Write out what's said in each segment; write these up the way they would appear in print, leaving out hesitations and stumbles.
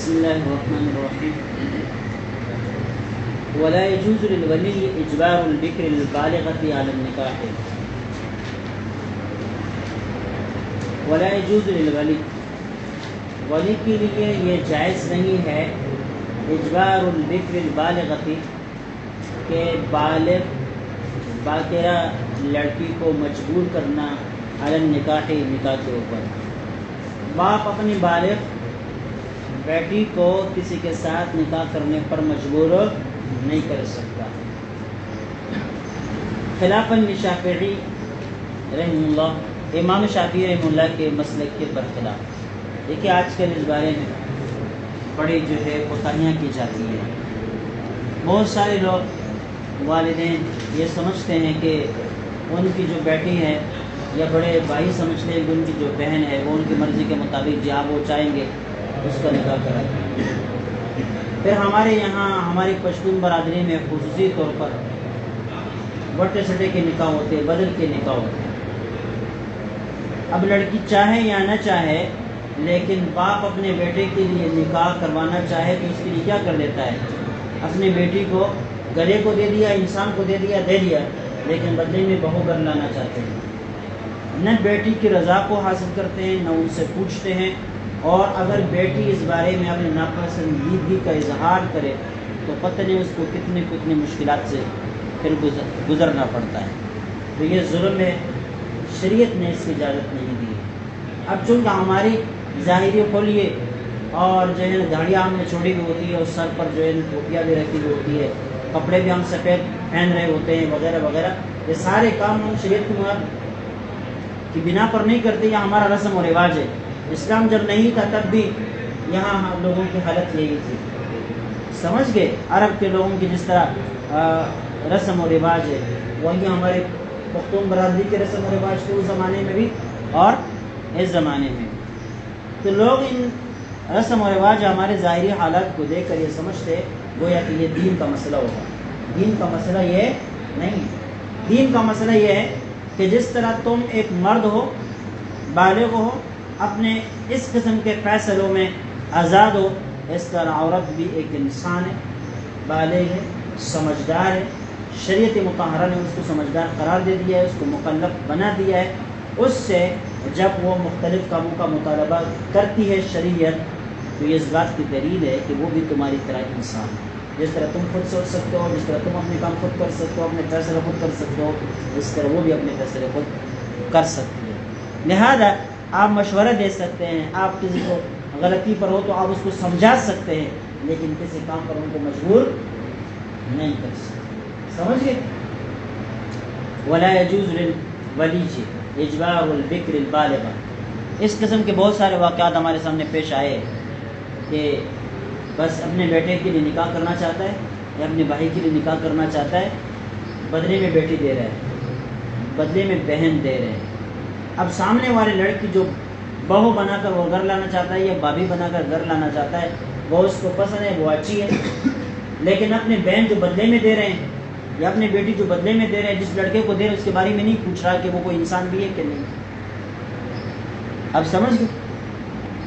بسم الله الرحمن الرحيم. ولا يجوز للولي إجبار البكر البالغة على النكاح. ولا يجوز للولي، ولی کے لیے یہ جائز نہیں ہے اجبار البکر البالغتی کہ بالغ باقرہ لڑکی کو مجبور کرنا علی النکاح نکاح کے اوپر. باپ اپنی بالغ بیٹی کو کسی کے ساتھ نکاح کرنے پر مجبور نہیں کر سکتا. خلافاً لشافعی رحمہ اللہ، امام شافعی رحمہ اللہ کے مسلک کے برخلاف. دیکھیے آج کل اس بارے میں بڑی جو ہے کوتاہیاں کی جاتی ہیں. بہت سارے لوگ والدین یہ سمجھتے ہیں کہ ان کی جو بیٹی ہے یا بڑے بھائی سمجھتے ہیں کہ ان کی جو بہن ہے وہ ان کی مرضی کے مطابق جہاں وہ چاہیں گے اس کا نکاح کرائیں. پھر ہمارے یہاں ہماری پشتون برادری میں خصوصی طور پر بٹے سٹے کے نکاح ہوتے ہیں، بدل کے نکاح ہوتے ہیں. اب لڑکی چاہے یا نہ چاہے لیکن باپ اپنے بیٹے کے لیے نکاح کروانا چاہے تو اس کے لیے کیا کر لیتا ہے، اپنی بیٹی کو گلے کو دے دیا، انسان کو دے دیا لیکن بدلے میں بہو گھر لانا چاہتے ہیں. نہ بیٹی کی رضا کو حاصل کرتے ہیں نہ ان سے پوچھتے ہیں، اور اگر بیٹی اس بارے میں اپنی ناپسندیدگی کا اظہار کرے تو پتہ نہیں اس کو کتنی مشکلات سے پھر گزرنا پڑتا ہے. تو یہ ظلم ہے، شریعت نے اس کی اجازت نہیں دی. اب چونکہ ہماری ظاہری کھولیے اور جو ہے داڑھی ہم نے چھوڑی ہوئی ہوتی ہے اور سر پر جو ہے ٹوپیاں بھی رکھی ہوئی ہوتی ہے، کپڑے بھی ہم سفید پہن رہے ہوتے ہیں وغیرہ وغیرہ، یہ سارے کام ہم شریعت کی بنا پر نہیں کرتے. یہ ہمارا رسم و رواج ہے. اسلام جب نہیں تھا تب بھی یہاں ہم لوگوں کی حالت یہی تھی. سمجھ گئے؟ عرب کے لوگوں کی جس طرح رسم و رواج ہے وہی ہمارے پختون برادری کے رسم و رواج کے اس زمانے میں بھی اور اس زمانے میں. تو لوگ ان رسم و رواج ہمارے ظاہری حالات کو دیکھ کر یہ سمجھتے گویا کہ یہ دین کا مسئلہ ہوگا. دین کا مسئلہ یہ نہیں ہے. دین کا مسئلہ یہ ہے کہ جس طرح تم ایک مرد ہو، بالغ ہو، اپنے اس قسم کے فیصلوں میں آزاد ہو، اس طرح عورت بھی ایک انسان ہے، بالغ ہے، سمجھدار ہے. شریعت مطہرہ نے اس کو سمجھدار قرار دے دیا ہے، اس کو مکلف بنا دیا ہے. اس سے جب وہ مختلف کاموں کا مطالبہ کرتی ہے شریعت تو یہ اس بات کی دلیل ہے کہ وہ بھی تمہاری طرح انسان ہے. جس طرح تم خود سوچ سکتے ہو، جس طرح تم اپنے کام خود کر سکتے ہو، اپنے فیصلے خود کر سکتے ہو، اس طرح وہ بھی اپنے فیصلے خود کر سکتی ہے. لہذا آپ مشورہ دے سکتے ہیں، آپ کسی کو غلطی پر ہو تو آپ اس کو سمجھا سکتے ہیں، لیکن کسی کام پر ان کو مجبور نہیں کر سکتے. سمجھ گئے؟ ولا يجوز للولی اجبار البکر البالغہ. اس قسم کے بہت سارے واقعات ہمارے سامنے پیش آئے کہ بس اپنے بیٹے کے لیے نکاح کرنا چاہتا ہے یا اپنے بھائی کے لیے نکاح کرنا چاہتا ہے، بدلے میں بیٹی دے رہا ہے، بدلے میں بہن دے رہے ہیں. اب سامنے والے لڑکی جو بہو بنا کر وہ گھر لانا چاہتا ہے یا بھابھی بنا کر گھر لانا چاہتا ہے وہ اس کو پسند ہے، وہ اچھی ہے. لیکن اپنے بہن جو بدلے میں دے رہے ہیں یا اپنی بیٹی جو بدلے میں دے رہے ہیں، جس لڑکے کو دے رہے ہیں اس کے بارے میں نہیں پوچھ رہا کہ وہ کوئی انسان بھی ہے کہ نہیں. اب سمجھ گئے؟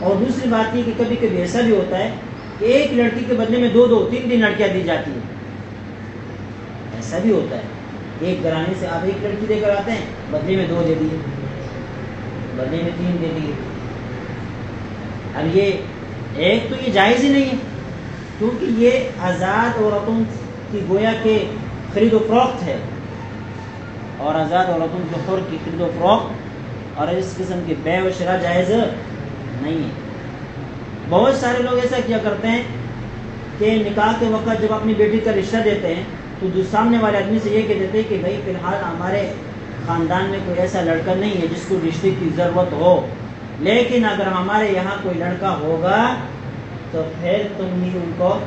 اور دوسری بات یہ کہ کبھی کبھی ایسا بھی ہوتا ہے کہ ایک لڑکی کے بدلے میں دو تین لڑکیاں دی جاتی ہیں. ایسا بھی ہوتا ہے، ایک گھرانے سے آپ ایک لڑکی دے کر آتے ہیں، بدلے میں 2 دے دیے، بدلے میں 3 دے دیے. اب یہ ایک تو یہ جائز ہی نہیں ہے، کیونکہ یہ آزاد عورتوں کی گویا کہ خرید و فروخت ہے، اور آزاد عورتوں کے حر کی خرید و فروخت اور اس قسم کی بیع و شراء جائز نہیں ہے. بہت سارے لوگ ایسا کیا کرتے ہیں کہ نکاح کے وقت جب اپنی بیٹی کا رشتہ دیتے ہیں تو جو سامنے والے آدمی سے یہ کہہ دیتے ہیں کہ بھائی فی الحال ہمارے خاندان میں کوئی ایسا لڑکا نہیں ہے جس کو رشتے کی ضرورت ہو، لیکن اگر ہمارے یہاں کوئی لڑکا ہوگا تو پھر تم ہی ان کو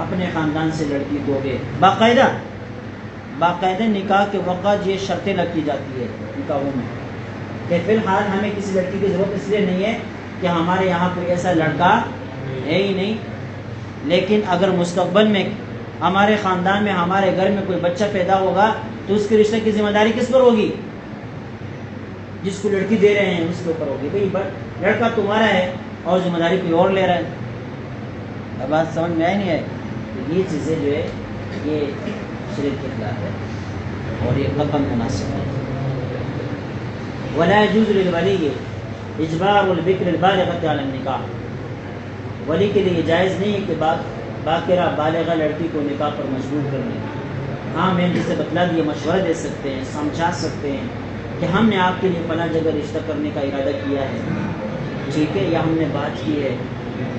اپنے خاندان سے لڑکی دو گے. باقاعدہ نکاح کے وقت یہ شرطیں لگی جاتی ہے نکاحوں میں کہ فی الحال ہمیں کسی لڑکی کی ضرورت اس لیے نہیں ہے کہ ہمارے یہاں کوئی ایسا لڑکا ہے ہی نہیں، لیکن اگر مستقبل میں ہمارے خاندان میں ہمارے گھر میں کوئی بچہ پیدا ہوگا تو اس کے رشتے کی ذمہ داری کس پر ہوگی؟ جس کو لڑکی دے رہے ہیں اس کے اوپر ہوگی. بھائی لڑکا تمہارا ہے اور ذمہ داری کوئی اور لے رہا ہے. اب بات سمجھ میں آئی نہیں ہے؟ یہ چیزیں جو ہے یہ شریعت کے خلاف ہے اور یہ قطعاً مناسب ہے. ولا يجوز للولی اجبار البکر البالغۃ علی النکاح. ولی کے لیے جائز نہیں ہے کہ باقرہ بالغہ لڑکی کو نکاح پر مجبور کرنے. ہاں میں جسے بتلا دیے مشورہ دے سکتے ہیں, سمجھا سکتے ہیں کہ ہم نے آپ کے لیے فلاں جگہ رشتہ کرنے کا ارادہ کیا ہے, ٹھیک ہے, یا ہم نے بات کی ہے,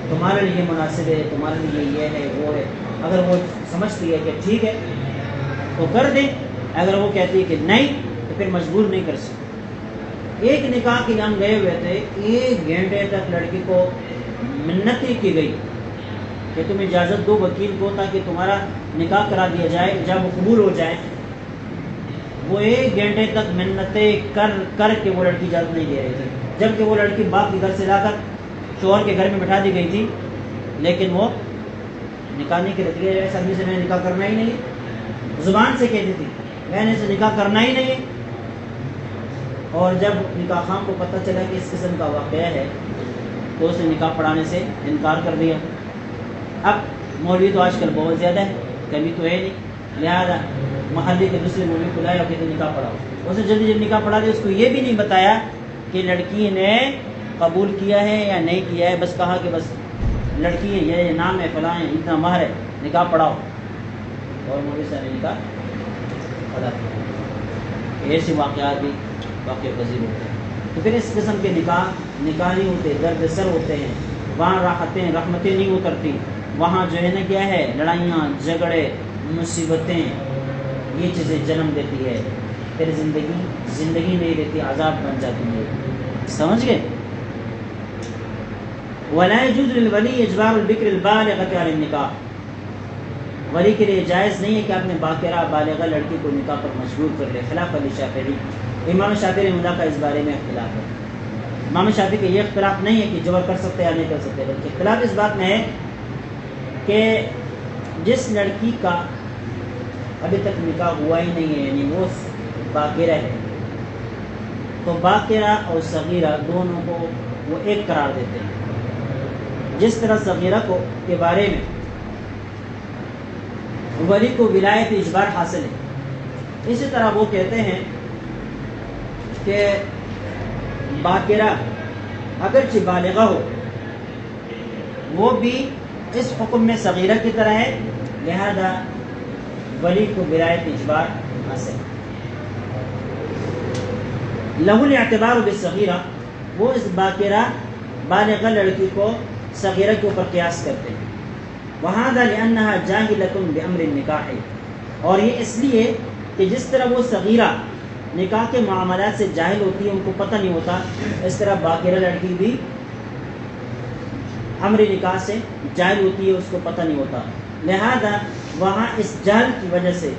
تمہارے لیے مناسب ہے, تمہارے لیے یہ ہے وہ ہے. اگر وہ سمجھتی ہے کہ ٹھیک ہے تو کر دیں, اگر وہ کہتی ہے کہ نہیں تو پھر مجبور نہیں کر سکتے. ایک نکاح کے لیے ہم گئے ہوئے تھے, 1 گھنٹے تک لڑکی کو منتیں کی گئی کہ تم اجازت دو وکیل کو تاکہ تمہارا نکاح کرا دیا جائے, جب وہ قبول ہو جائے. وہ 1 گھنٹے تک منتیں کر کے وہ لڑکی اجازت نہیں دے رہی تھی, جبکہ وہ لڑکی باپ کے گھر سے لا کر شوہر کے گھر میں بٹھا دی گئی تھی, لیکن وہ نکاح نہیں کرتی ہے. ایسا آدمی سے میں نے نکاح کرنا ہی نہیں, زبان سے کہتی تھی میں نے اسے نکاح کرنا ہی نہیں. اور جب نکاح خام کو پتہ چلا کہ اس قسم کا واقعہ ہے تو اس نے نکاح پڑھانے سے انکار کر دیا. اب مولوی تو آج کل بہت زیادہ ہے, کبھی تو ہے نہیں, لہٰذا محلے کے دوسرے مولوی کو لایا کہ نکاح پڑھاؤ. اس نے جلدی جب نکاح پڑھا دیا, اس کو یہ بھی نہیں بتایا کہ لڑکی نے قبول کیا ہے یا نہیں کیا ہے, بس کہا کہ بس لڑکی ہے, یہ نام ہے, فلاں ہے, اتنا مہر ہے, نکاح پڑھاؤ. اور مولوی صاحب نے نکاح پڑھا. ایسے واقعات بھی واقع پذیر ہوتے ہیں. تو پھر اس قسم کے نکاح نہیں ہوتے, درد سر ہوتے ہیں, وہاں راحتیں رحمتیں نہیں اترتی, وہاں جو ہے نا کیا ہے, لڑائیاں جھگڑے مصیبتیں, یہ چیزیں جنم دیتی ہے. پھر زندگی نہیں رہتی, عذاب بن جاتی ہے. سمجھ گئے؟ ولا يجوز للولی اجبار البکر البالغۃ علی النکاح. ولی کے لیے جائز نہیں ہے کہ اپنے باقرہ بالغہ لڑکی کو نکاح پر مجبور کر لے, خلاف للشافعی. امام شافعی رحمہ اللہ کا اس بارے میں اختلاف ہے. امام شافعی کا یہ اختلاف نہیں ہے کہ جبر کر سکتے یا نہیں کر سکتے, بلکہ اختلاف اس بات میں ہے کہ جس لڑکی کا ابھی تک نکاح ہوا ہی نہیں ہے, یعنی وہ باقرہ ہے, تو باقرہ اور صغیرہ دونوں کو وہ ایک قرار دیتے ہیں. جس طرح صغیرہ کو کے بارے میں ولی کو ولایت اجبار حاصل ہے, اسی طرح وہ کہتے ہیں کہ باقرہ اگرچہ بالغہ ہو وہ بھی اس حکم میں صغیرہ کی طرح ہے, لہذا ولی کو ولایت اجبار حاصل ہے. لہ الاعتبار بالصغیرہ, وہ اس باقرہ بالغہ لڑکی کو صغیرہ کے اوپر قیاس کرتے ہیں. وہذا لأنها جاہلۃ بأمر النکاح, اور یہ اس لیے کہ جس طرح وہ صغیرہ نکاح کے معاملات سے جاہل ہوتی ہے, ان کو پتہ نہیں ہوتا, اس طرح باقرہ لڑکی بھی امر نکاح سے جاہل ہوتی ہے, اس کو پتہ نہیں ہوتا. لہذا وہاں اس جہل کی وجہ سے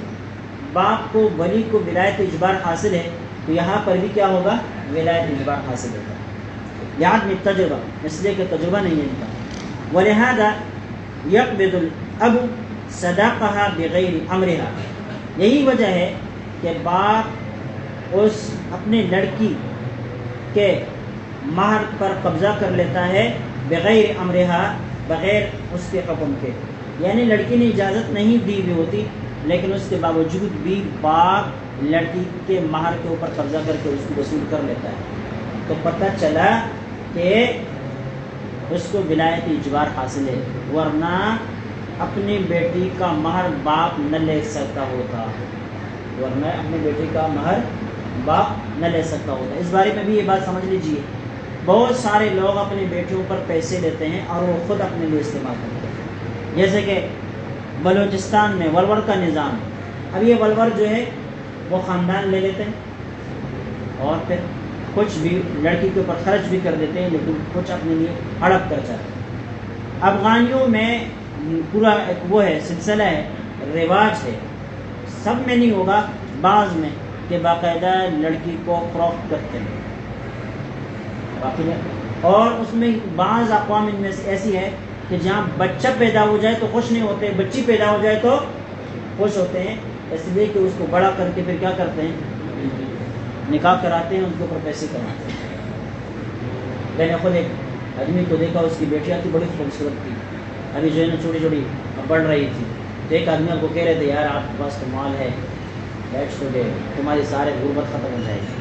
باپ کو ولی کو ولایت اجبار حاصل ہے, تو یہاں پر بھی کیا ہوگا, ولایت اجبار حاصل ہوگا. یاد میں تجربہ, اس لیے کہ تجربہ نہیں ہے ان کا. ولہذا یقبض الاب صداقها بغیر امرها, یہی وجہ ہے کہ باپ اس اپنے لڑکی کے مہر پر قبضہ کر لیتا ہے, بغیر امرها, بغیر اس کے حکم کے. یعنی لڑکی نے اجازت نہیں دی ہوئی ہوتی, لیکن اس کے باوجود بھی باپ لڑکی کے مہر کے اوپر قبضہ کر کے اس کو وصول کر لیتا ہے. تو پتہ چلا کہ اس کو ولایت اجبار حاصل ہے, ورنہ اپنی بیٹی کا مہر باپ نہ لے سکتا ہوتا, ورنہ اپنی بیٹی کا مہر باپ نہ لے سکتا ہوتا. اس بارے میں بھی یہ بات سمجھ لیجئے, بہت سارے لوگ اپنی بیٹیوں پر پیسے لیتے ہیں اور وہ خود اپنے لیے استعمال کرتے ہیں. جیسے کہ بلوچستان میں ولور کا نظام, اب یہ ولور جو ہے وہ خاندان لے لیتے ہیں اور پھر کچھ بھی لڑکی کے اوپر خرچ بھی کر دیتے ہیں, لیکن کچھ اپنے لیے ہڑپ کر جاتے ہیں. افغانیوں میں پورا ایک وہ ہے, سلسلہ ہے, رواج ہے, سب میں نہیں ہوگا, بعض میں, کہ باقاعدہ لڑکی کو فروخت کرتے ہیں. اور اس میں بعض اقوام ان میں سے ایسی ہے کہ جہاں بچہ پیدا ہو جائے تو خوش نہیں ہوتے, بچی پیدا ہو جائے تو خوش ہوتے ہیں, اس لیے کہ اس کو بڑا کر کے پھر کیا کرتے ہیں, نکاح کراتے ہیں, ان کے اوپر پیسے کماتے ہیں. میں نے خود ایک آدمی کو دیکھا, اس کی بیٹیاں تھی بڑی خوبصورت تھی, ابھی جو ہے نا چھوٹی چھوٹی بڑھ رہی تھی، تو ایک آدمی کو کہہ رہے تھے یار آپ کے پاس تو مال ہے، لیٹس ٹوڈے تمہاری سارے غربت ختم ہو جائے گی.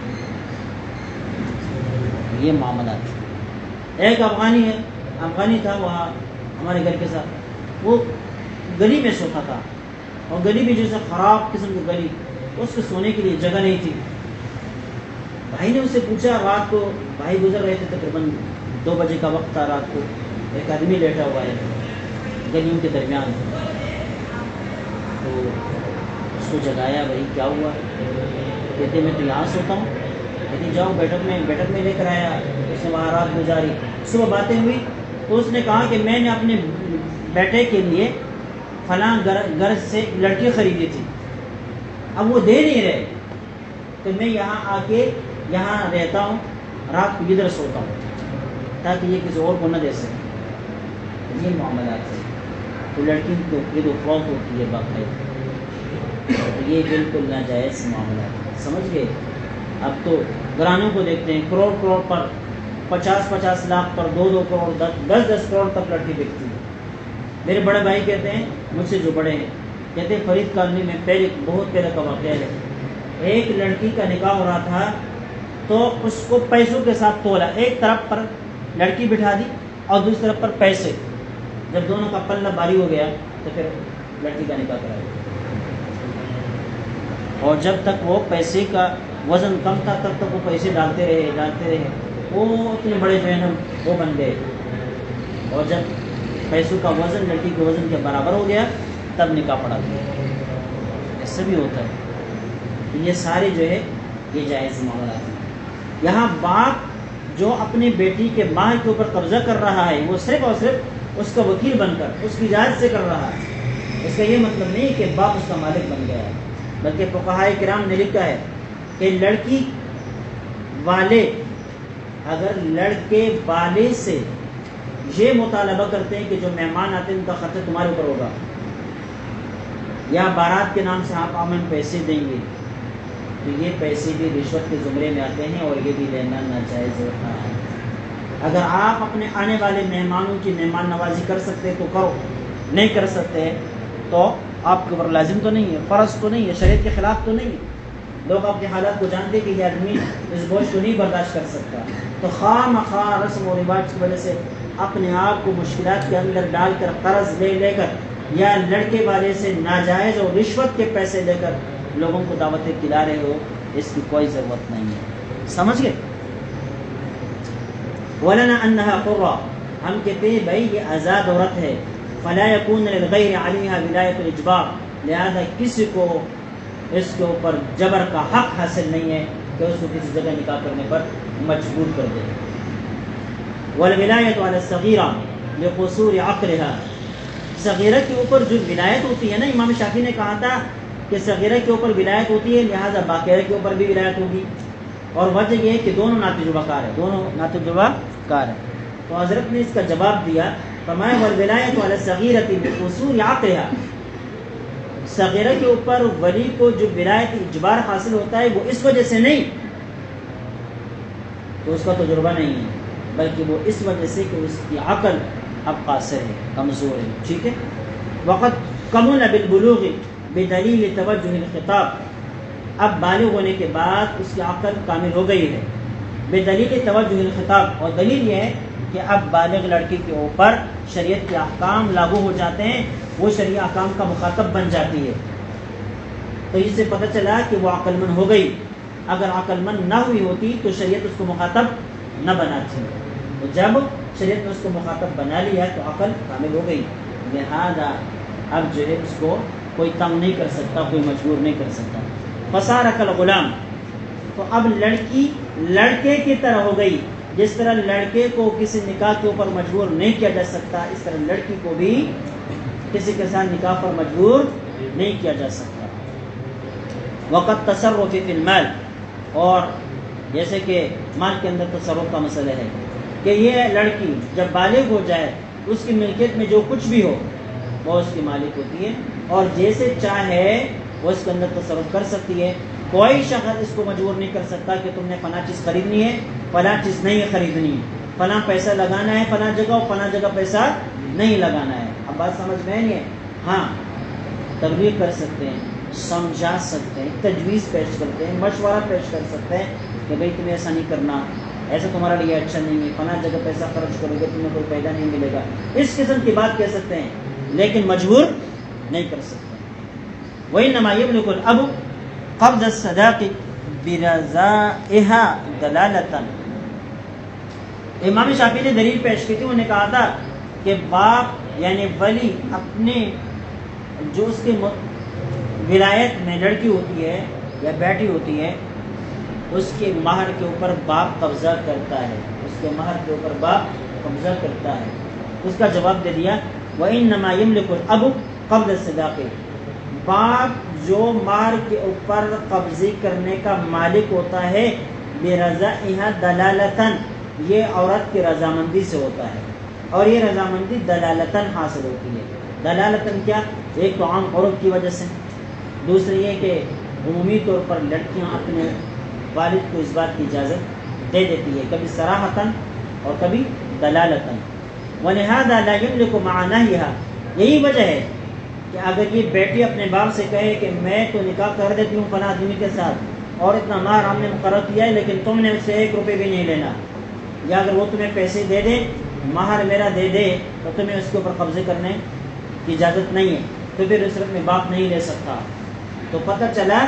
یہ معاملات. ایک افغانی تھا وہاں ہمارے گھر کے ساتھ، وہ گلی میں سوتا تھا، اور گلی بھی جیسے خراب قسم کی گلی، اس کے سونے کے لیے جگہ نہیں تھی. بھائی نے اس سے پوچھا، رات کو بھائی گزر رہے تھے، تقریباً 2 بجے کا وقت تھا رات کو، ایک آدمی لیٹا ہوا ہے گلیوں کے درمیان. تو اس کو جگایا، بھائی کیا ہوا؟ کہتے میں تو یہاں سوتا ہوں. کہتے جاؤ بیٹھک میں لے کر آیا. اس نے وہاں رات گزاری. صبح باتیں ہوئی تو اس نے کہا کہ میں نے اپنے بیٹے کے لیے فلاں گھر سے لڑکی خریدی تھی، اب وہ دے نہیں رہے، تو میں یہاں آ کے یہاں رہتا ہوں، رات کو ادھر سوتا ہوں تاکہ یہ کسی اور کو نہ دے سکے. یہ معاملات ہیں. تو لڑکی کو یہ تو فوت ہوتی ہے باقاعدہ، یہ بالکل ناجائز معاملات. سمجھ گئے؟ اب تو گھرانوں کو دیکھتے ہیں، کروڑ پر، 50 لاکھ پر، 2 کروڑ، 10 کروڑ تک لڑکی بکتی ہے. میرے بڑے بھائی کہتے ہیں، مجھ سے جو بڑے ہیں، کہتے ہیں فرید کالونی میں بہت پہلے کا واقعہ ہے، ایک لڑکی کا نکاح ہو رہا تھا تو اس کو پیسوں کے ساتھ تولا. ایک طرف پر لڑکی بٹھا دی اور دوسری طرف پر پیسے. جب دونوں کا پلہ بھاری ہو گیا تو پھر لڑکی کا نکاح کرایا. اور جب تک وہ پیسے کا وزن کم تھا تب تک وہ پیسے ڈالتے رہے، وہ اتنے بڑے جو ہے نا وہ بن گئے. اور جب پیسوں کا وزن لڑکی کے وزن کے برابر ہو گیا تب نکاح پڑا دیا. ایسا بھی ہوتا ہے. یہ سارے جو ہے یہ جائز معاملات ہیں. یہاں باپ جو اپنے بیٹی کے مال کے اوپر قبضہ کر رہا ہے، وہ صرف اور صرف اس کا وکیل بن کر اس کی اجازت سے کر رہا ہے. اس کا یہ مطلب نہیں کہ باپ اس کا مالک بن گیا ہے، بلکہ فقہائے کرام نے لکھا ہے کہ لڑکی والے اگر لڑکے والے سے یہ مطالبہ کرتے ہیں کہ جو مہمان آتے ہیں ان کا خرچہ تمہارے اوپر ہوگا، یا بارات کے نام سے آپ ہمیں پیسے دیں گے، تو یہ پیسے بھی رشوت کے زمرے میں آتے ہیں اور یہ بھی لینا ناجائز ہوتا ہے. اگر آپ اپنے آنے والے مہمانوں کی مہمان نوازی کر سکتے تو کرو، نہیں کر سکتے تو آپ کے اوپر لازم تو نہیں ہے، فرض تو نہیں ہے، شریعت کے خلاف تو نہیں ہے. لوگ اپنے حالات کو جانتے کہ یہ آدمی اس بوجھ کو نہیں برداشت کر سکتا، تو خواہ مخواہ رسم و رواج کی وجہ سے اپنے آپ کو مشکلات کے اندر ڈال کر قرض لے کر یا لڑکے والے سے ناجائز اور رشوت کے پیسے لے کر لوگوں کو دعوتیں کھلا رہے ہو، اس کی کوئی ضرورت نہیں ہے. سمجھ گئے؟ وَلَنَا أَنَّهَا قُرَّةٌ، ہم کہتے ہیں بھائی یہ آزاد عورت ہے. فَلَا يَكُونَ لِلْغَيْرِ عَلَيْهَا وِلَایَةُ الْإِجْبَارِ، لہذا کسی کو اس کے اوپر جبر کا حق حاصل نہیں ہے کہ اس کو کسی جگہ نکاح کرنے پر مجبور کر دے. وَالْوِلَایَةُ عَلَى الصَّغِيرَةِ لِقُصُورِ عَقْلِهَا، صغیرہ کے اوپر جو ولایت ہوتی ہے نا، امام شافعی نے کہا تھا کہ صغیرہ کے اوپر ولایت ہوتی ہے، لہذا باقیرہ کے اوپر بھی ولایت ہوگی. اور وجہ یہ ہے کہ دونوں ناتجربہ کار ہیں. تو حضرت نے اس کا جواب دیا، فرمایا وَالْوِلَایَةُ عَلَى الصَّغِيرَةِ بِقُصُورِ عَقْلِهَا، صغیرہ کے اوپر ولی کو جو ولایت اجبار حاصل ہوتا ہے وہ اس وجہ سے نہیں تو اس کا تجربہ نہیں ہے، بلکہ وہ اس وجہ سے کہ اس کی عقل اب قاصر ہے، کمزور ہے. ٹھیک ہے؟ وقت کمل بالبلوغ بدلیل توجہ الخطاب، اب بالغ ہونے کے بعد اس کی عقل کامل ہو گئی ہے. بدلیل توجہ الخطاب، اور دلیل یہ ہے کہ اب بالغ لڑکی کے اوپر شریعت کے احکام لاگو ہو جاتے ہیں، وہ شرعی احکام کا مخاطب بن جاتی ہے. تو اس سے پتہ چلا کہ وہ عقل مند ہو گئی. اگر عقل مند نہ ہوئی ہوتی تو شریعت اس کو مخاطب نہ بناتی. تو جب شریعت نے اس کو مخاطب بنا لیا تو عقل کامل ہو گئی، لہذا اب جو ہے اس کو کوئی تنگ نہیں کر سکتا، کوئی مجبور نہیں کر سکتا. فصار کالغلام، تو اب لڑکی لڑکے کی طرح ہو گئی. جس طرح لڑکے کو کسی نکاح کے اوپر مجبور نہیں کیا جا سکتا، اس طرح لڑکی کو بھی کسی کے ساتھ نکاح پر مجبور نہیں کیا جا سکتا. وقت تصرف فی المال، اور جیسے کہ مال کے اندر تصرف کا مسئلہ ہے کہ یہ لڑکی جب بالغ ہو جائے اس کی ملکیت میں جو کچھ بھی ہو وہ اس کی مالک ہوتی ہے، اور جیسے چاہے وہ اس کے اندر تصرف کر سکتی ہے. کوئی شخص اس کو مجبور نہیں کر سکتا کہ تم نے فلاں چیز خریدنی ہے، فلاں چیز نہیں خریدنی ہے. فلاں پیسہ لگانا ہے فلاں جگہ اور فلاں جگہ پیسہ نہیں لگانا ہے. اب بات سمجھ میں نہیں ہے؟ ہاں تبلیغ کر سکتے ہیں, سمجھا سکتے ہیں, تجویز پیش کرتے ہیں, مشورہ پیش کر سکتے ہیں کہ بھئی تمہیں ایسا نہیں کرنا, ایسا تمہارا لیے اچھا نہیں ہے, فلاں جگہ پیسہ خرچ کرو گے تمہیں کوئی فائدہ نہیں ملے گا, اس قسم کی بات کہہ سکتے ہیں, لیکن مجبور نہیں کر سکتے. وَإِنَّمَا يَمْلِكُ الْأَبُ قَبْضَ الصَّدَاقِ بِرَضَائِهَا دَلَالَةً. امام شافعی نے دلیل پیش کی تھی, انہوں نے کہا تھا کہ باپ یعنی ولی اپنے جو اس کے ولایت میں لڑکی ہوتی ہے یا بیٹی ہوتی ہے اس کے مہر کے اوپر باپ قبضہ کرتا ہے, اس کے مہر کے اوپر باپ قبضہ کرتا ہے. اس کا جواب دے دیا وَإِنَّمَا يَمْلِكُ الْأَبُ قَبْضَ الصَّدَاقِ. باپ جو مہر کے اوپر قبضے کرنے کا مالک ہوتا ہے بِرَضَائِهَا دَلَالَةً, یہ عورت کی رضامندی سے ہوتا ہے, اور یہ رضامندی دلالتاً حاصل ہوتی ہے. دلالتاً کیا؟ ایک تو عام عرف کی وجہ سے, دوسری یہ کہ عمومی طور پر لڑکیاں اپنے والد کو اس بات کی اجازت دے دیتی ہے, کبھی صراحتاً اور کبھی دلالتاً. وَلِهَذَا لَا يَمْلِكُ مَعَ نَهْيِهَا. یہی وجہ ہے کہ اگر یہ بیٹی اپنے باپ سے کہے کہ میں تو نکاح کر دیتی ہوں فلاں آدمی کے ساتھ اور اتنا مہر ہم نے مقرر کیا ہے لیکن تم نے اس سے 1 روپے بھی نہیں لینا, یا اگر وہ تمہیں پیسے دے دے, مہر میرا دے دے, تو تمہیں اس کے اوپر قبضے کرنے کی اجازت نہیں ہے, تو پھر اس صورت میں باپ نہیں لے سکتا. تو پتہ چلا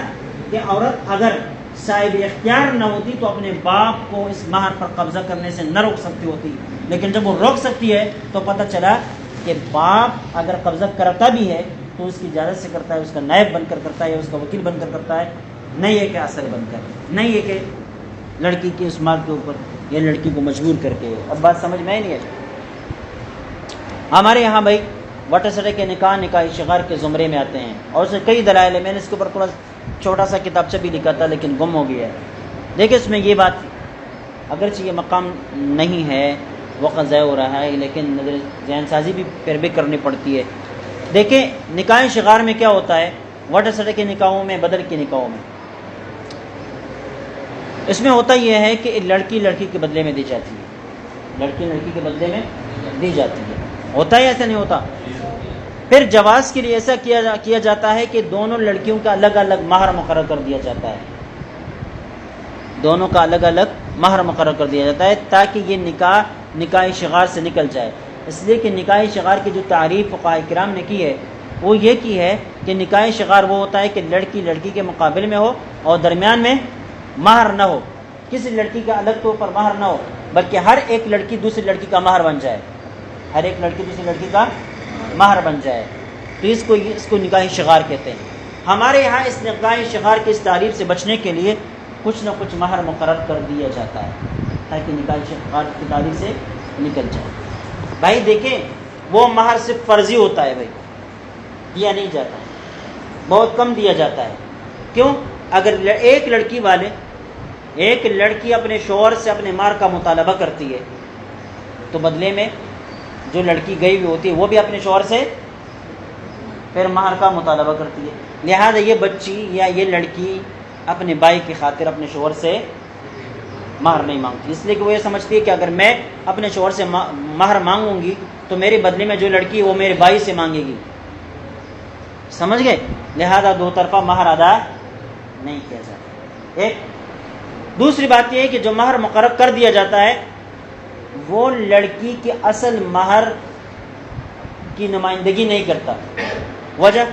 کہ عورت اگر صاحب اختیار نہ ہوتی تو اپنے باپ کو اس مہر پر قبضہ کرنے سے نہ روک سکتی ہوتی, لیکن جب وہ روک سکتی ہے تو پتہ چلا کہ باپ اگر قبضہ کرتا بھی ہے تو اس کی اجازت سے کرتا ہے, اس کا نائب بن کر کرتا ہے, یا اس کا وکیل بن کر کرتا ہے, نہیں ہے کہ اثر بن کر, نہیں ہے کہ لڑکی کے اس مال کے اوپر یا لڑکی کو مجبور کر کے. اب بات سمجھ میں نہیں ہے؟ ہمارے یہاں بھائی وٹے سٹے کے نکاح شغار کے زمرے میں آتے ہیں, اور اسے کئی دلائل ہیں. میں نے اس کے اوپر تھوڑا چھوٹا سا کتابچہ بھی لکھا تھا لیکن گم ہو گیا ہے. دیکھیں اس میں یہ بات, اگرچہ یہ مقام نہیں ہے, وقت ضائع ہو رہا ہے, لیکن نظر ذہن سازی بھی پھر بھی کرنی پڑتی ہے. دیکھیں نکاح شغار میں کیا ہوتا ہے, وٹے سٹے کے نکاحوں میں, بدل کے نکاحوں میں, اس میں ہوتا یہ ہے کہ لڑکی لڑکی کے بدلے میں دی جاتی ہے, لڑکی لڑکی کے بدلے میں دی جاتی ہے. ہوتا ہے ایسا نہیں ہوتا؟ پھر جواز کے لیے ایسا کیا جاتا ہے کہ دونوں لڑکیوں کا الگ الگ مہر مقرر کر دیا جاتا ہے, دونوں کا الگ الگ مہر مقرر کر دیا جاتا ہے تاکہ یہ نکاح شغار سے نکل جائے. اس لیے کہ نکاح شغار کی جو تعریف فقہاء کرام نے کی ہے وہ یہ کی ہے کہ نکاح شغار وہ ہوتا ہے کہ لڑکی لڑکی کے مقابل میں ہو اور درمیان میں مہر نہ ہو, کسی لڑکی کا الگ طور پر مہر نہ ہو, بلکہ ہر ایک لڑکی دوسری لڑکی کا مہر بن جائے, ہر ایک لڑکی دوسری لڑکی کا مہر بن جائے. تو اس کو نکاح شغار کہتے ہیں. ہمارے یہاں اس نکاح شغار کی اس تعریف سے بچنے کے لیے کچھ نہ کچھ مہر مقرر کر دیا جاتا ہے تاکہ نکاح شغار کی تعریف سے نکل جائے. بھائی دیکھیں وہ مہر صرف فرضی ہوتا ہے, بھائی دیا نہیں جاتا, بہت کم دیا جاتا ہے. کیوں؟ اگر ایک لڑکی اپنے شوہر سے اپنے مہر کا مطالبہ کرتی ہے تو بدلے میں جو لڑکی گئی ہوئی ہوتی ہے وہ بھی اپنے شوہر سے پھر مہر کا مطالبہ کرتی ہے. لہذا یہ بچی یا یہ لڑکی اپنے بھائی کی خاطر اپنے شوہر سے مہر نہیں مانگتی, اس لیے کہ وہ یہ سمجھتی ہے کہ اگر میں اپنے شوہر سے مہر مانگوں گی تو میرے بدلے میں جو لڑکی ہے وہ میرے بھائی سے مانگے گی. سمجھ گئے؟ لہذا دو طرفہ مہر ادا نہیں کیا جاتا. ایک دوسری بات یہ ہے کہ جو مہر مقرر کر دیا جاتا ہے وہ لڑکی کے اصل مہر کی نمائندگی نہیں کرتا. وجہ,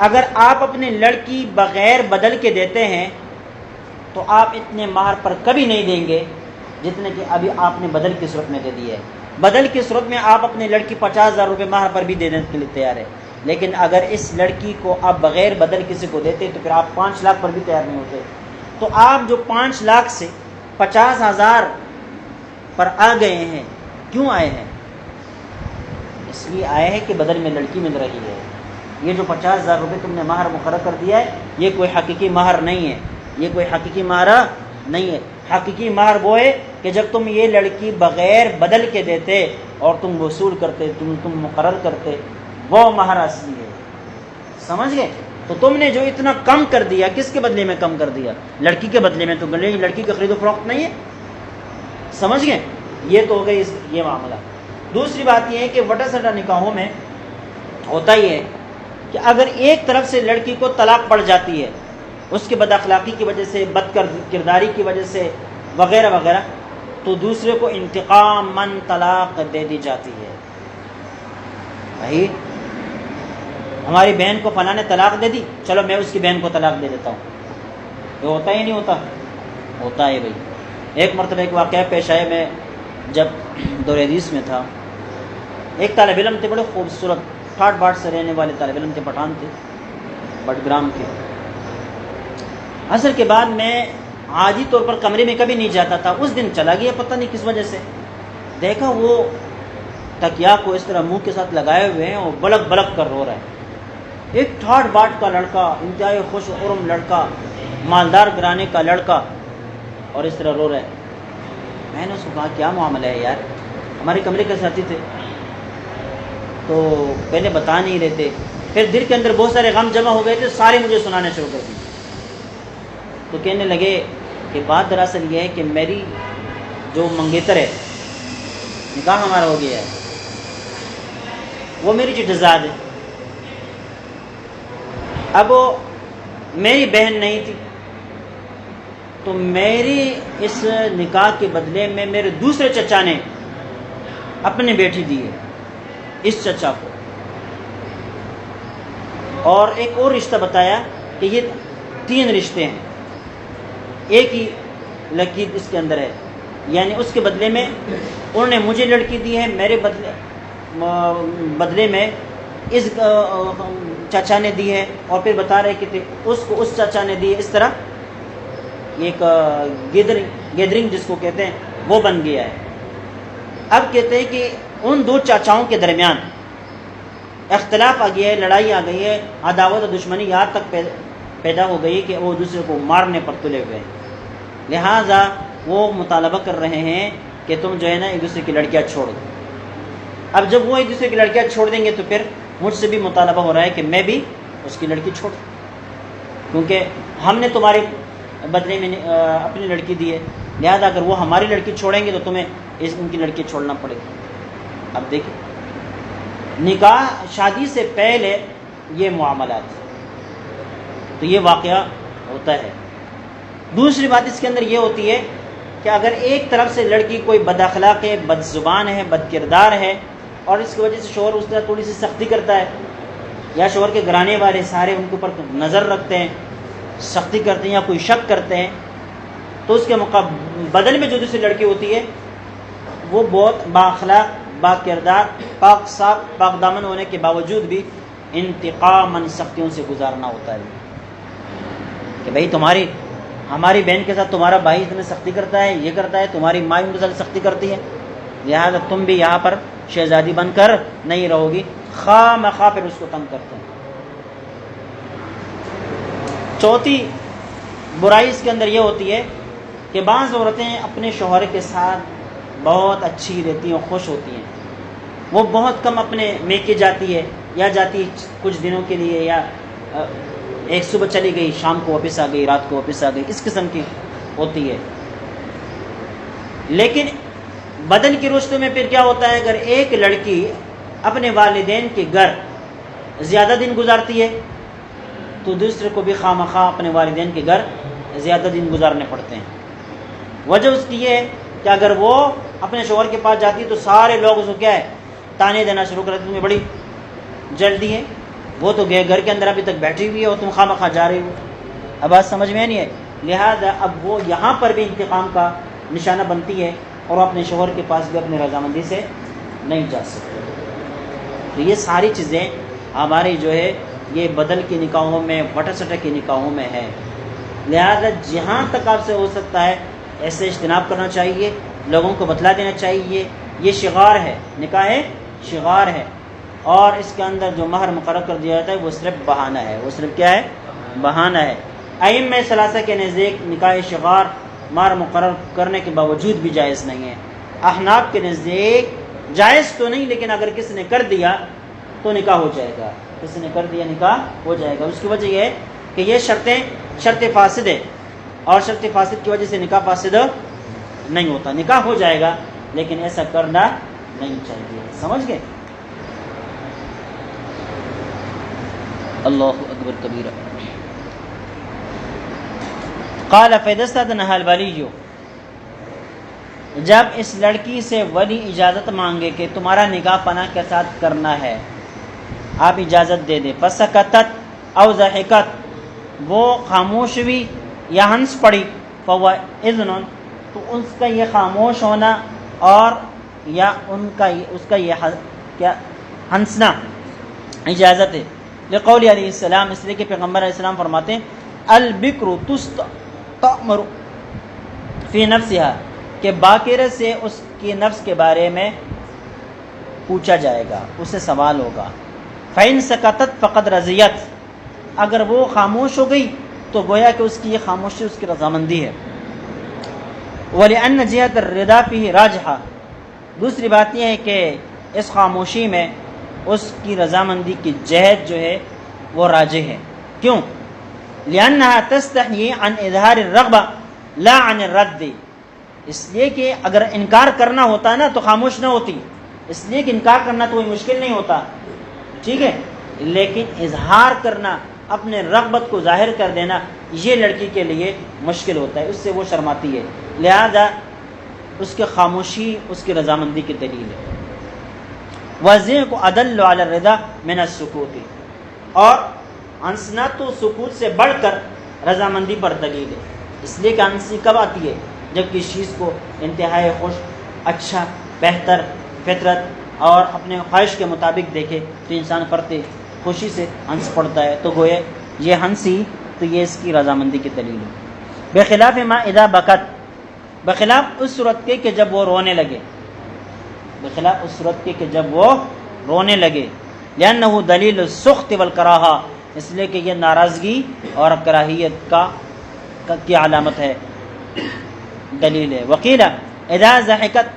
اگر آپ اپنی لڑکی بغیر بدل کے دیتے ہیں تو آپ اتنے مہر پر کبھی نہیں دیں گے جتنے کہ ابھی آپ نے بدل کی صورت میں دے دی ہے. بدل کی صورت میں آپ اپنی لڑکی 50,000 روپے مہر پر بھی دینے کے لیے تیار ہے, لیکن اگر اس لڑکی کو آپ بغیر بدل کسی کو دیتے تو پھر آپ 5 لاکھ پر بھی تیار نہیں ہوتے. تو آپ جو 5 لاکھ سے 50,000 پر آ گئے ہیں, کیوں آئے ہیں؟ اس لیے آئے ہیں کہ بدل میں لڑکی مل رہی ہے. یہ جو 50,000 روپے تم نے مہر مقرر کر دیا ہے یہ کوئی حقیقی مہر نہیں ہے, یہ کوئی حقیقی مہر نہیں ہے. حقیقی مہر وہ ہے کہ جب تم یہ لڑکی بغیر بدل کے دیتے اور تم وصول کرتے, تم مقرر کرتے, وہ مہر اصلی ہے. سمجھ گئے؟ تو تم نے جو اتنا کم کر دیا کس کے بدلے میں کم کر دیا؟ لڑکی کے بدلے میں. تو لڑکی کی خرید و فروخت نہیں ہے. سمجھ گئے؟ یہ تو ہو گئی یہ معاملہ۔ دوسری بات یہ ہے کہ وٹا سٹا نکاحوں میں ہوتا ہی ہے کہ اگر ایک طرف سے لڑکی کو طلاق پڑ جاتی ہے اس کی بد اخلاقی کی وجہ سے، بد کرداری کی وجہ سے وغیرہ وغیرہ، تو دوسرے کو انتقاماً طلاق دے دی جاتی ہے۔ بھائی ہماری بہن کو فلاں نے طلاق دے دی، چلو میں اس کی بہن کو طلاق دے دیتا ہوں۔ یہ ہوتا ہی نہیں ہوتا؟ ہوتا ہے بھائی۔ ایک مرتبہ ایک واقعہ پیش آیا، میں جب دور حدیث میں تھا، ایک طالب علم تھے، بڑے خوبصورت ٹھاٹ باٹ سے رہنے والے طالب علم تھے، پٹھان تھے، بٹگرام کے۔ عصر کے بعد میں عادی طور پر کمرے میں کبھی نہیں جاتا تھا، اس دن چلا گیا، پتہ نہیں کس وجہ سے، دیکھا وہ تکیا کو اس طرح منہ کے ساتھ لگائے ہوئے ہیں اور بلک بلک کر رو رہا ہے۔ ایک ٹھاٹ باٹ کا لڑکا، انتہائی خوش عرم لڑکا، مالدار گھرانے کا لڑکا، اور اس طرح رو رہا ہے۔ میں نے اس کو کہا کیا معاملہ ہے یار؟ ہمارے کمرے کے ساتھی تھے، تو پہلے بتا نہیں رہے تھے، پھر دل کے اندر بہت سارے غم جمع ہو گئے تھے، سارے مجھے سنانے شروع کر دی۔ تو کہنے لگے کہ بات دراصل یہ ہے کہ میری جو منگیتر ہے، نکاح ہمارا ہو گیا ہے، وہ میری جدزاد ہے۔ اب وہ میری بہن نہیں تھی، تو میری اس نکاح کے بدلے میں میرے دوسرے چچا نے اپنی بیٹی دی ہے اس چچا کو، اور ایک اور رشتہ بتایا کہ یہ 3 رشتے ہیں، ایک ہی لڑکی اس کے اندر ہے، یعنی اس کے بدلے میں انہوں نے مجھے لڑکی دی ہے، میرے بدلے میں اس چچا نے دی ہے، اور پھر بتا رہے کہ اس کو اس چچا نے دی ہے۔ اس طرح ایک گیدرنگ جس کو کہتے ہیں وہ بن گیا ہے۔ اب کہتے ہیں کہ ان 2 چاچاؤں کے درمیان اختلاف آ گیا ہے، لڑائی آ گئی ہے، عداوت و دشمنی یہاں تک پیدا ہو گئی کہ وہ دوسرے کو مارنے پر تلے ہوئے ہیں، لہٰذا وہ مطالبہ کر رہے ہیں کہ تم جو ہے نا ایک دوسرے کی لڑکیاں چھوڑ دو۔ اب جب وہ ایک دوسرے کی لڑکیاں چھوڑ دیں گے تو پھر مجھ سے بھی مطالبہ ہو رہا ہے کہ میں بھی اس کی لڑکی چھوڑ دوں، کیونکہ ہم نے تمہارے بدلے میں اپنی لڑکی دی ہے، لہذا اگر وہ ہماری لڑکی چھوڑیں گے تو تمہیں ان کی لڑکی چھوڑنا پڑے گی۔ اب دیکھیں، نکاح شادی سے پہلے یہ معاملات، تو یہ واقعہ ہوتا ہے۔ دوسری بات اس کے اندر یہ ہوتی ہے کہ اگر ایک طرف سے لڑکی کوئی بد اخلاق ہے، بد زبان ہے، بد کردار ہے، اور اس کی وجہ سے شوہر اس طرح تھوڑی سی سختی کرتا ہے، یا شوہر کے گھرانے والے سارے ان کے اوپر نظر رکھتے ہیں، سختی کرتے ہیں یا کوئی شک کرتے ہیں، تو اس کے بدل میں جو دوسری لڑکی ہوتی ہے وہ بہت با اخلاق، با کردار، پاک صاف، پاک دامن ہونے کے باوجود بھی انتقاماً سختیوں سے گزارنا ہوتا ہے کہ بھائی ہماری بہن کے ساتھ تمہارا بھائی اتنے سختی کرتا ہے، یہ کرتا ہے، تمہاری ماں ان کے ساتھ سختی کرتی ہے، لہٰذا تم بھی یہاں پر شہزادی بن کر نہیں رہو گی، خواہ مخواہ پھر اس کو تنگ کرتے ہیں۔ چوتھی برائی اس کے اندر یہ ہوتی ہے کہ بعض عورتیں اپنے شوہر کے ساتھ بہت اچھی رہتی ہیں، خوش ہوتی ہیں، وہ بہت کم اپنے میکے جاتی ہے، یا جاتی کچھ دنوں کے لیے، یا ایک صبح چلی گئی، شام کو واپس آ گئی، رات کو واپس آ گئی، اس قسم کی ہوتی ہے۔ لیکن بدن کی رشتوں میں پھر کیا ہوتا ہے، اگر ایک لڑکی اپنے والدین کے گھر زیادہ دن گزارتی ہے تو دوسرے کو بھی خواہ مخواہ اپنے والدین کے گھر زیادہ دن گزارنے پڑتے ہیں۔ وجہ اس کی یہ ہے کہ اگر وہ اپنے شوہر کے پاس جاتی ہے تو سارے لوگ اس کو کیا ہے، تانے دینا شروع کر دیتے، تمہیں بڑی جلدی ہے، وہ تو گھر کے اندر ابھی تک بیٹھی ہوئی ہے اور تم خواہ مخواہ جا رہی ہو۔ اب بات سمجھ میں نہیں ہے، لہذا اب وہ یہاں پر بھی انتقام کا نشانہ بنتی ہے، اور وہ اپنے شوہر کے پاس بھی اپنی رضامندی سے نہیں جا سکتے۔ تو یہ ساری چیزیں ہماری جو ہے یہ بدل کی نکاحوں میں، وٹا سٹا کی نکاحوں میں ہے، لہذا جہاں تک آپ سے ہو سکتا ہے ایسے اجتناب کرنا چاہیے، لوگوں کو بتلا دینا چاہیے، یہ شغار ہے، نکاح شغار ہے، اور اس کے اندر جو مہر مقرر کر دیا جاتا ہے وہ صرف بہانہ ہے، وہ صرف کیا ہے، بہانہ ہے۔ ائمہ ثلاثہ کے نزدیک نکاح شغار مہر مقرر کرنے کے باوجود بھی جائز نہیں ہے۔ احناف کے نزدیک جائز تو نہیں، لیکن اگر کسی نے کر دیا تو نکاح ہو جائے گا، کسی نے کر دیا نکاح ہو جائے گا۔ اس کی وجہ یہ ہے کہ یہ شرط فاسد ہے، اور شرط فاسد کی وجہ سے نکاح فاسد نہیں ہوتا، نکاح ہو جائے گا لیکن ایسا کرنا نہیں چاہیے. سمجھ گئے؟ اللہ اکبر کبیرہ. قال فاستأذنها الولی، جب اس لڑکی سے ولی اجازت مانگے کہ تمہارا نکاح فلاں کے ساتھ کرنا ہے، آپ اجازت دے دیں. فسکتت او ضحکت، وہ خاموش ہوئی یا ہنس پڑی. فهو اذن، تو اس کا یہ خاموش ہونا اور یا اس کا یہ کیا ہنسنا اجازت ہے. لقول علیہ السلام، اس لیے کہ پیغمبر علیہ السلام فرماتے ہیں البکر تستأمر فی نفسها، کہ باکرے سے اس کی نفس کے بارے میں پوچھا جائے گا، اس سے سوال ہوگا. فإن سکتت فقد رضیت، اگر وہ خاموش ہو گئی تو گویا کہ اس کی یہ خاموشی اس کی رضامندی ہے. وَلِأَنَّ جِهَةَ الرِّضَا فِيهِ راجحہ، دوسری بات یہ ہے کہ اس خاموشی میں اس کی رضامندی کی جہت جو ہے وہ راجح ہے. کیوں؟ لِأَنَّهَا تَسْتَحْيِي عَنْ إِظْهَارِ الرَّغْبَةِ لَا عَنِ الرَّدِّ، اس لیے کہ اگر انکار کرنا ہوتا نا تو خاموش نہ ہوتی، اس لیے کہ انکار کرنا تو کوئی مشکل نہیں ہوتا، ٹھیک ہے، لیکن اظہار کرنا، اپنے رغبت کو ظاہر کر دینا، یہ لڑکی کے لیے مشکل ہوتا ہے، اس سے وہ شرماتی ہے، لہذا اس کی خاموشی اس کی رضامندی کی دلیل ہے. وَالذِّعْنُ أَدَلُّ عَلَى الرِّضَا مِنَ السُّكُوتِ، اور ہنسنا تو سکوت سے بڑھ کر رضامندی پر دلیل ہے. اس لیے کہ ہنسی کب آتی ہے؟ جب کسی چیز کو انتہائی خوش، اچھا، بہتر، فطرت اور اپنے خواہش کے مطابق دیکھے تو انسان فرتے خوشی سے ہنس پڑتا ہے، تو گویا یہ ہنسی تو یہ اس کی رضامندی کی دلیل ہے. بخلاف ما اذا بکت، بخلاف اس صورت کے کہ جب وہ رونے لگے، بخلاف اس صورت کے کہ جب وہ رونے لگے. لأنه دلیل السخط والکراہہ، اس لیے کہ یہ ناراضگی اور کراہیت کی علامت ہے، دلیل ہے. وقیل اذا ضحکت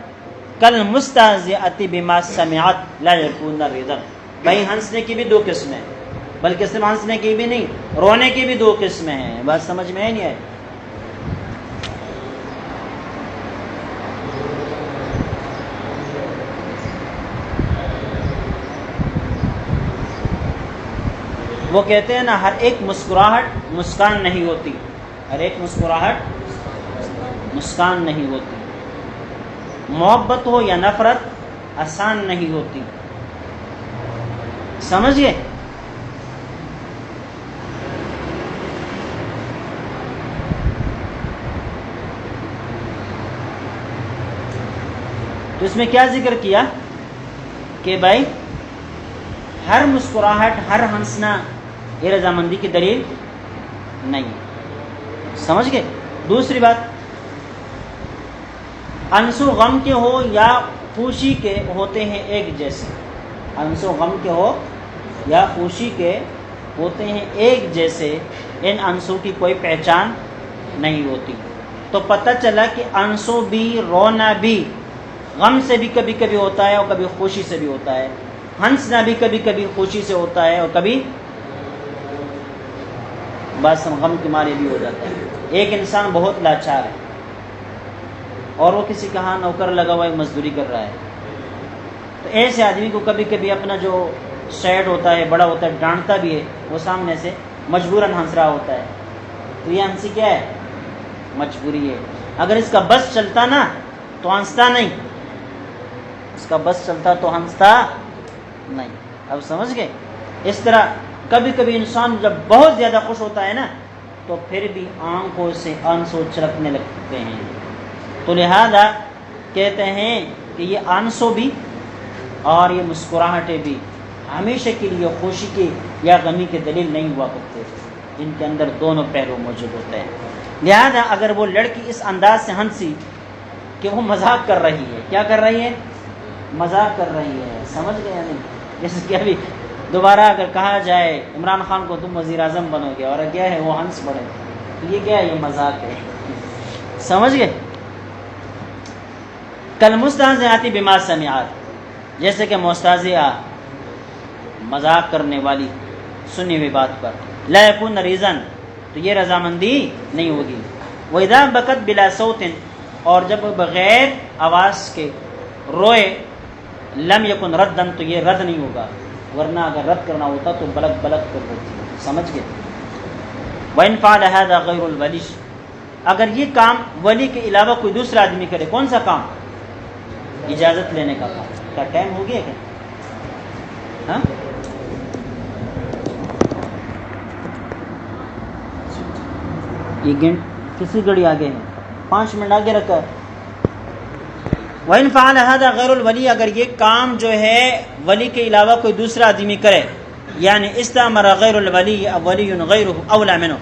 کالمستہزئۃ بما سمعت لا یکون رضا، بھائی ہنسنے کی بھی دو قسمیں ہیں، بلکہ صرف ہنسنے کی بھی نہیں، رونے کی بھی دو قسمیں ہیں. بات سمجھ میں نہیں آئی؟ وہ کہتے ہیں نا ہر ایک مسکراہٹ مسکان نہیں ہوتی، ہر ایک مسکراہٹ مسکان نہیں ہوتی، محبت ہو یا نفرت آسان نہیں ہوتی. سمجھئے؟ تو اس میں کیا ذکر کیا کہ بھائی ہر مسکراہٹ، ہر ہنسنا یہ رضامندی کی دلیل نہیں. سمجھ گئے؟ دوسری بات، انس و غم کے ہو یا خوشی کے ہوتے ہیں ایک جیسے، انس و غم کے ہو یا خوشی کے ہوتے ہیں ایک جیسے، ان انسوں کی کوئی پہچان نہیں ہوتی. تو پتہ چلا کہ انسوں بھی، رونا بھی غم سے بھی کبھی کبھی ہوتا ہے اور کبھی خوشی سے بھی ہوتا ہے، ہنسنا بھی کبھی کبھی خوشی سے ہوتا ہے اور کبھی بس غم کے مارے بھی ہو جاتا ہے. ایک انسان بہت لاچار ہے اور وہ کسی کا ہاں نوکر لگا ہوا ہے، مزدوری کر رہا ہے، تو ایسے آدمی کو کبھی کبھی اپنا جو سیڈ ہوتا ہے، بڑا ہوتا ہے، ڈانٹتا بھی ہے، وہ سامنے سے مجبوراً ہنس رہا ہوتا ہے. تو یہ ہنسی کیا ہے؟ مجبوری ہے. اگر اس کا بس چلتا نا تو ہنستا نہیں، اس کا بس چلتا تو ہنستا نہیں. اب سمجھ گئے؟ اس طرح کبھی کبھی انسان جب بہت زیادہ خوش ہوتا ہے نا تو پھر بھی آنکھوں سے آنسو چھلکنے لگتے ہیں. تو لہذا کہتے ہیں کہ یہ آنسو بھی اور یہ مسکراہٹیں بھی ہمیشہ کے لیے خوشی کی یا غمی کی دلیل نہیں ہوا کرتے، جن کے اندر دونوں پہلو موجود ہوتے ہیں. لہذا اگر وہ لڑکی اس انداز سے ہنسی کہ وہ مذاق کر رہی ہے، کیا کر رہی ہے؟ مذاق کر رہی ہے. سمجھ گئے نہیں؟ جیسے کہ ابھی دوبارہ اگر کہا جائے عمران خان کو تم وزیر اعظم بنو گے اور کیا ہے وہ ہنس پڑے، تو یہ کیا ہے؟ یہ مذاق ہے. سمجھ گئے؟ کالمستہزئۃ بما سمعت، جیسے کہ مستہزئہ مذاق کرنے والی سنی ہوئی بات پر، لا یکون ریزن، تو یہ رضامندی نہیں ہوگی. وَإِذَا بَكَتْ بِلَا صَوْتٍ، اور جب بغیر آواز کے روئے لم یکن ردن تو یہ رد نہیں ہوگا، ورنہ اگر رد کرنا ہوتا تو بلک بلک کر ہوتی، سمجھ گئے؟ وَإِنْ فَعَلَ هَذَا غَيْرُ الْوَلِيِّ، اگر یہ کام ولی کے علاوہ کوئی دوسرا آدمی کرے، کون سا کام؟ اجازت لینے کا کام۔ کیا ٹائم ہو گیا کیا؟ ہاں یہ کسی گھڑی آگے ہے، 5 منٹ آگے رکھا۔ وَإِنْ فَعَلَ هَذَا غَيْرُ الْوَلِيِّ، اگر یہ کام جو ہے ولی کے علاوہ کوئی دوسرا آدمی کرے، یعنی استعمر غیر الولی ولی غیرہ اولا منہ،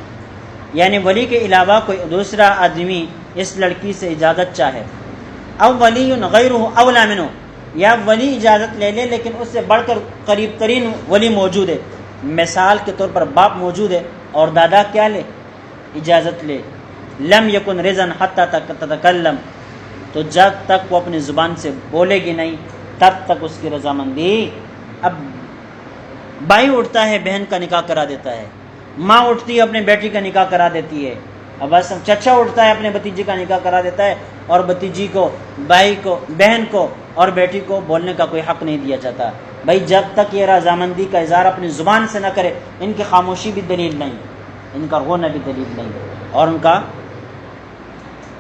یعنی ولی کے علاوہ کوئی دوسرا آدمی اس لڑکی سے اجازت چاہے، او ولی غیرہ اولا منہ، یا ولی اجازت لے لے لیکن اس سے بڑھ کر قریب ترین ولی موجود ہے، مثال کے طور پر باپ موجود ہے اور دادا کیا لے؟ اجازت لے، لم یکن رضا حتی تتکلم، تو جب تک وہ اپنی زبان سے بولے گی نہیں تب تک اس کی رضامندی۔ اب بھائی اٹھتا ہے بہن کا نکاح کرا دیتا ہے، ماں اٹھتی ہے اپنے بیٹی کا نکاح کرا دیتی ہے، اب بس چچا اٹھتا ہے اپنے بھتیجے کا نکاح کرا دیتا ہے، اور بھتیجی کو، بھائی کو، بہن کو اور بیٹی کو بولنے کا کوئی حق نہیں دیا جاتا۔ بھائی جب تک یہ رضامندی کا اظہار اپنی زبان سے نہ کرے، ان کی خاموشی بھی دلیل نہیں، ان کا رونا بھی دلیل نہیں، اور ان کا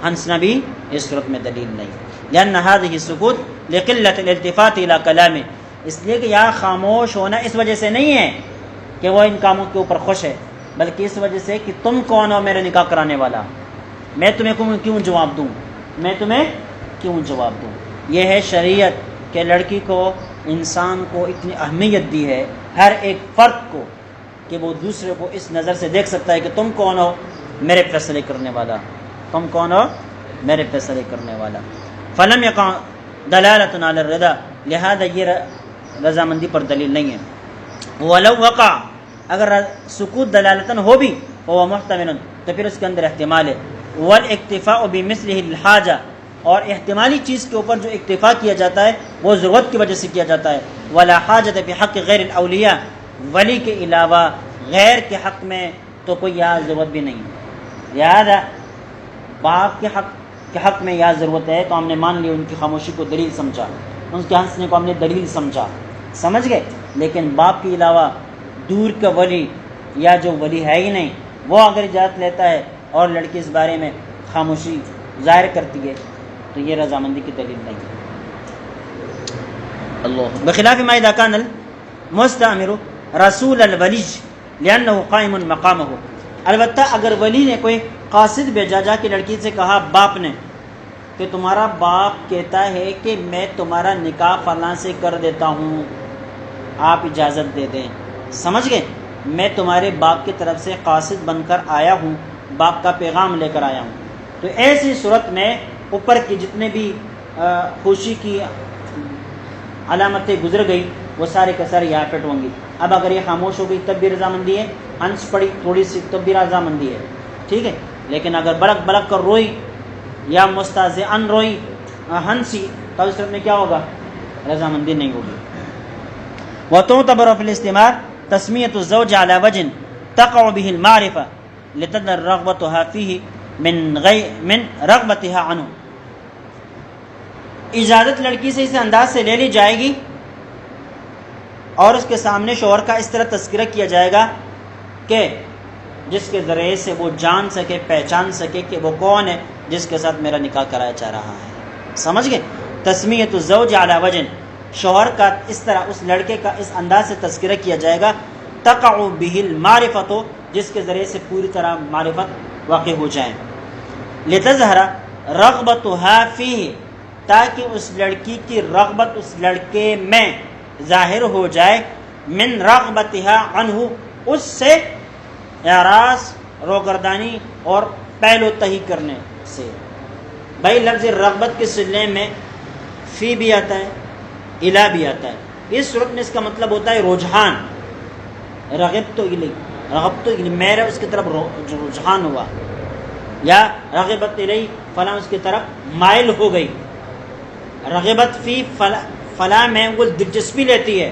ہنسنا بھی اس صورت میں دلیل نہیں۔ لأن هذه السکوت لقلة الالتفات الى کلامه، اس لیے کہ یہاں خاموش ہونا اس وجہ سے نہیں ہے کہ وہ ان کاموں کے اوپر خوش ہے، بلکہ اس وجہ سے کہ تم کون ہو میرے نکاح کرانے والا، میں تمہیں کیوں جواب دوں، میں تمہیں کیوں جواب دوں۔ یہ ہے شریعت کہ لڑکی کو، انسان کو اتنی اہمیت دی ہے، ہر ایک فرد کو، کہ وہ دوسرے کو اس نظر سے دیکھ سکتا ہے کہ تم کون ہو میرے فیصلے کرنے والا، تم کون ہو میرے فیصلے کرنے والا۔ فلم یقع دلالۃ علی الرضا، لہذا یہ رضامندی پر دلیل نہیں ہے۔ ولو وقع، اگر سکوت دلالتاً ہو بھی، وہ محتمل، تو پھر اس کے اندر احتمال ہے۔ والاکتفاء بمثلہ الحاجہ، اور احتمالی چیز کے اوپر جو اکتفا کیا جاتا ہے وہ ضرورت کی وجہ سے کیا جاتا ہے۔ ولا حاجت فی حق غیر الاولیاء، ولی کے علاوہ غیر کے حق میں تو کوئی یہاں ضرورت بھی نہیں، لہذا باپ کے حق میں یہاں ضرورت ہے تو ہم نے مان لی، ان کی خاموشی کو دلیل سمجھا، ان کے ہنسنے کو ہم نے دلیل سمجھا، سمجھ گئے۔ لیکن باپ کے علاوہ دور کا ولی یا جو ولی ہے ہی نہیں، وہ اگر اجازت لیتا ہے اور لڑکی اس بارے میں خاموشی ظاہر کرتی ہے تو یہ رضامندی کی دلیل نہیں ہے۔ اللہ بخلاف ما اذا كان المستعمر رسول الولی لانه قائم مقامه، البتہ اگر ولی نے کوئی قاصد بھیجا، جا کے لڑکی سے کہا باپ نے کہ تمہارا باپ کہتا ہے کہ میں تمہارا نکاح فلاں سے کر دیتا ہوں، آپ اجازت دے دیں، سمجھ گئے، میں تمہارے باپ کی طرف سے قاصد بن کر آیا ہوں، باپ کا پیغام لے کر آیا ہوں، تو ایسی صورت میں اوپر کی جتنے بھی خوشی کی علامتیں گزر گئی وہ سارے کے سارے یہاں فٹ ہوں گی۔ اب اگر یہ خاموش ہو گئی تب بھی رضامندی ہے، ہنس پڑی تھوڑی سی تب بھی رضامندی ہے، ٹھیک ہے، لیکن اگر بلک بلک کر روئی یا مستہزئاً روئی، ہنسی، تو اس صورت میں کیا ہوگا؟ رضامندی نہیں ہوگی۔ وتعتبر في الاستعمار تسمیۃ الزوج على وجه تقع به المعرفة لتدر رغبتها فيه من رغبتها عنه، اجازت لڑکی سے اس انداز سے لے لی جائے گی اور اس کے سامنے شوہر کا اس طرح تذکرہ کیا جائے گا کہ جس کے ذریعے سے وہ جان سکے، پہچان سکے کہ وہ کون ہے جس کے ساتھ میرا نکاح کرایا جا رہا ہے، سمجھ گئے۔ تسمیۃ الزوج علی وجہ، شوہر کا اس طرح اس لڑکے کا اس انداز سے تذکرہ کیا جائے گا، تقع به المعرفۃ، جس کے ذریعے سے پوری طرح معرفت واقع ہو جائے، لتظہر رغبتها فیہ، تاکہ اس لڑکی کی رغبت اس لڑکے میں ظاہر ہو جائے، من رغبتها عنہ، اس سے اعراض، روگردانی اور پہلو تہی کرنے سے۔ بھائی لفظ رغبت کے سلسلے میں فی بھی آتا ہے، الا بھی آتا ہے، اس صورت میں اس کا مطلب ہوتا ہے رجحان، رغبت الی، رغبت الی، میرا اس کی طرف رجحان ہوا، یا رغبت الی فلاں اس کی طرف مائل ہو گئی، رغبت فی فلاں میں وہ دلچسپی لیتی ہے،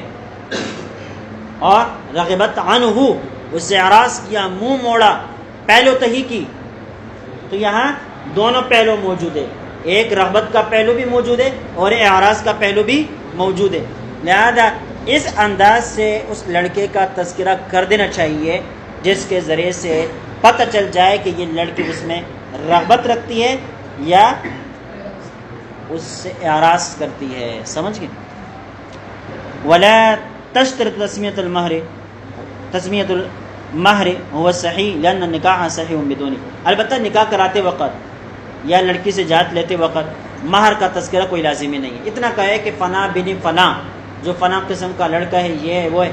اور رغبت عنہ اس سے اعراض کیا، منہ موڑا، پہلو تہی کی، تو یہاں دونوں پہلو موجود ہے، ایک رغبت کا پہلو بھی موجود ہے اور اعراض کا پہلو بھی موجود ہے، لہذا اس انداز سے اس لڑکے کا تذکرہ کر دینا چاہیے جس کے ذریعے سے پتہ چل جائے کہ یہ لڑکی اس میں رغبت رکھتی ہے یا اس سے اعراض کرتی ہے. سمجھ گئے؟ ولا تشترط تسمیۃ المہر هو صحیح لأن النکاح صحیح بدون، البتہ نکاح کراتے وقت یا لڑکی سے جات لیتے وقت مہر کا تذکرہ کوئی لازمی نہیں ہے. اتنا کہے کہ فلاں بن فلاں جو فلاں قسم کا لڑکا ہے، یہ ہے وہ ہے،